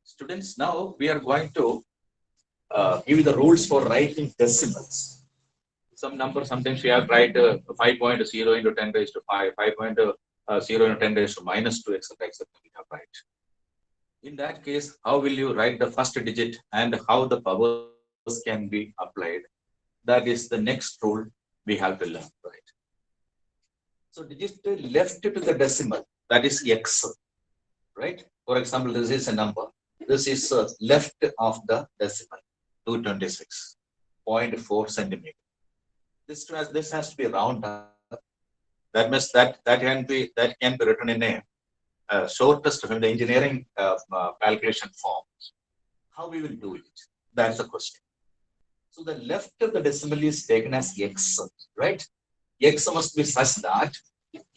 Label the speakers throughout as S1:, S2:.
S1: Students, now we are going to give you the rules for writing decimals. Some number, sometimes we have to write 5.0 into 10 raised to 5, 5.0 into 10 raised to minus 2, etc. etc. We have write. In that case, how will you write the first digit and how the powers can be applied? That is the next rule we have to learn, right? So digit left to the decimal, that is x, right? For example, this is a number. This is left of the decimal, 226.4 centimeter. This has to be round up. That means that can be written in a shortest from the engineering calculation form. How we will do it? That's the question. So the left of the decimal is taken as x, right? X must be such that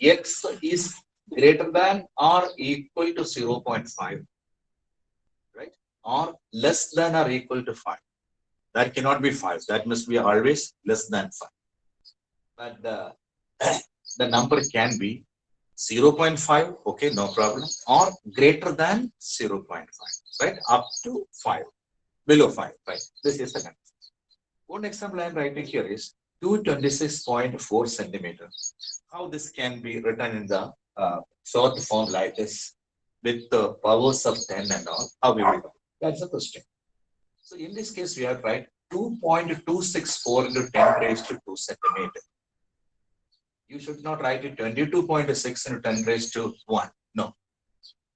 S1: x is greater than or equal to 0.5, right? Or less than or equal to 5. That cannot be 5. That must be always less than 5. But the number can be 0.5, okay, no problem, or greater than 0.5, right? Up to 5, below 5, right? This is the number. One example I am writing here is 226.4 centimeters. How this can be written in the short form like this with the powers of 10 and all, how we will do? That's the question. So in this case, we have to write 2.264 into 10 raised to 2 centimeter. You should not write it 22.6 into 10 raised to 1. No.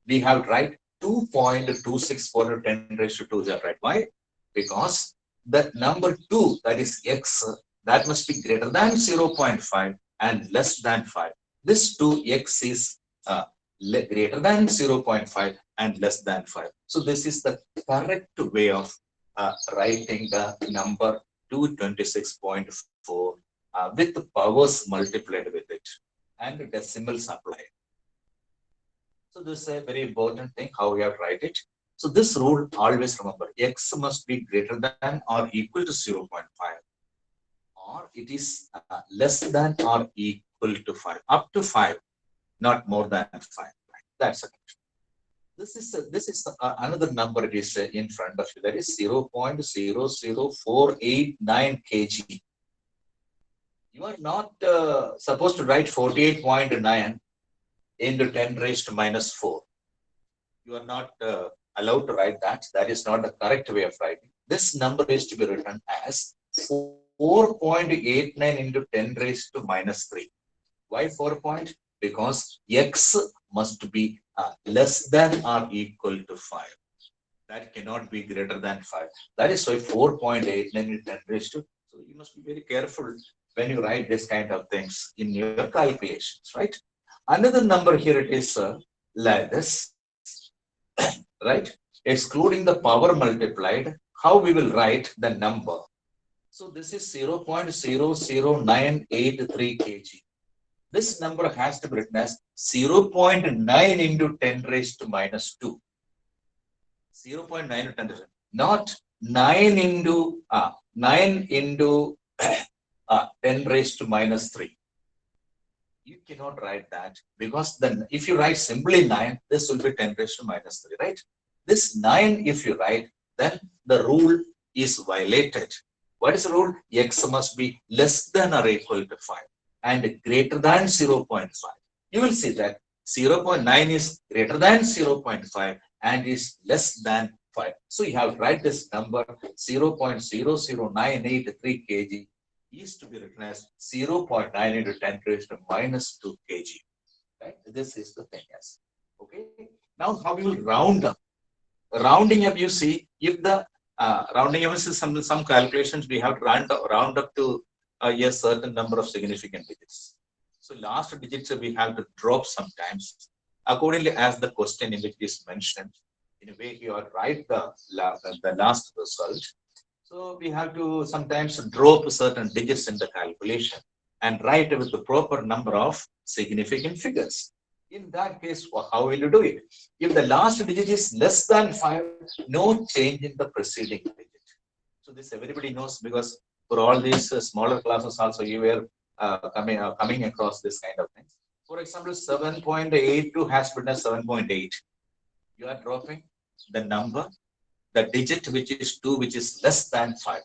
S1: We have to write 2.264 into 10 raised to 2. Right? Why? Because the number 2, that is x, that must be greater than 0.5 and less than 5. This 2x is greater than 0.5 and less than 5. So this is the correct way of writing the number 226.4 with the powers multiplied with it and the decimals applied. So this is a very important thing, how we have to write it. So this rule, always remember, x must be greater than or equal to 0.5 or it is less than or equal to 5, up to 5, not more than 5. Right? That's a question. This is another number. It is in front of you. That is 0.00489 kg. You are not supposed to write 48.9 into 10 raised to minus 4. You are not allowed to write that. That is not the correct way of writing. This number is to be written as 4.89 into 10 raised to minus 3. Why 4 point? Because x must be less than or equal to 5. That cannot be greater than 5. That is why 4.89 into 10 raised to. So you must be very careful when you write this kind of things in your calculations, right? Another number here it is like this, right? Excluding the power multiplied, how we will write the number? So this is 0.00983 kg. This number has to be written as 0.9 into 10 raised to minus 2. 0.9 into 10 raised to, not 9 into 10 raised to minus 3. You cannot write that because then if you write simply 9, this will be 10 raised to minus 3, right? This 9, if you write, then the rule is violated. What is the rule? X must be less than or equal to 5 and greater than 0.5. You will see that 0.9 is greater than 0.5 and is less than 5. So you have to write this number 0.00983 kg is to be written as 0.9 into 10 raised to minus 2 kg. Right? This is the thing. Yes. Okay. Now, how we will round up? Rounding up, you see, if the rounding up is some calculations, we have to round up to a certain number of significant digits. So last digits we have to drop sometimes accordingly as the question in which is mentioned. In a way, you are write the last result. So we have to sometimes drop certain digits in the calculation and write with the proper number of significant figures. In that case, how will you do it? If the last digit is less than 5, no change in the preceding digit. So this everybody knows because for all these smaller classes also you were coming across this kind of things. For example, 7.82 has written as 7.8. You are dropping the number, the digit which is 2, which is less than 5,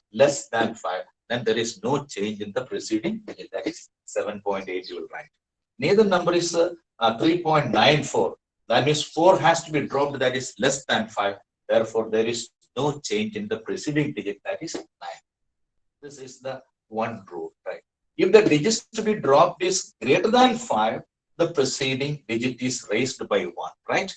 S1: then there is no change in the preceding digit. That is 7.8 you will write. Neither number is 3.94. That means 4 has to be dropped, that is less than 5. Therefore, there is no change in the preceding digit, that is 9. This is the one rule, right? If the digits to be dropped is greater than 5, the preceding digit is raised by 1, right?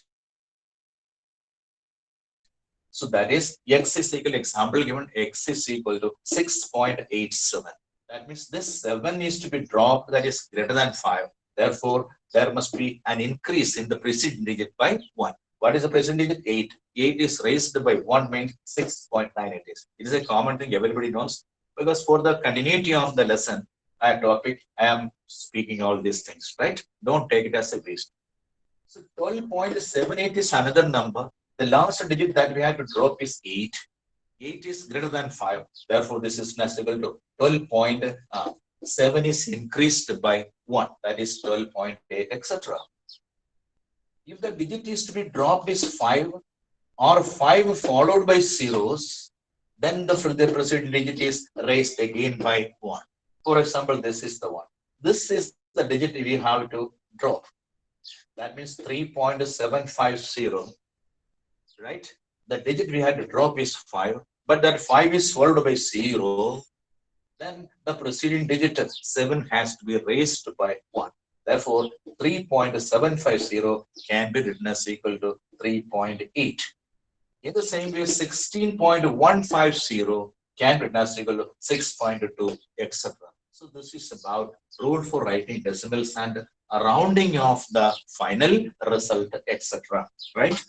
S1: So that is x is equal, example given, x is equal to 6.87. That means this 7 needs to be dropped, that is greater than 5. Therefore, there must be an increase in the preceding digit by 1. What is the preceding digit? 8. 8 is raised by 1 means 6.9 it is. It is a common thing everybody knows, because for the continuity of the lesson, topic, I am speaking all these things, right? Don't take it as a waste. So 12.78 is another number. The last digit that we have to drop is 8. 8 is greater than 5. Therefore, this is equal to 12.7 is increased by 1. That is 12.8, etc. If the digit is to be dropped is 5 or 5 followed by zeros, then the preceding digit is raised again by 1. For example, this is the one. This is the digit we have to drop. That means 3.750, right? The digit we had to drop is 5, but that 5 is followed by 0. Then the preceding digit 7 has to be raised by 1. Therefore, 3.750 can be written as equal to 3.8. In the same way, 16.150 can be written as equal to 6.2, etc. So this is about rule for writing decimals and a rounding of the final result, etc. Right?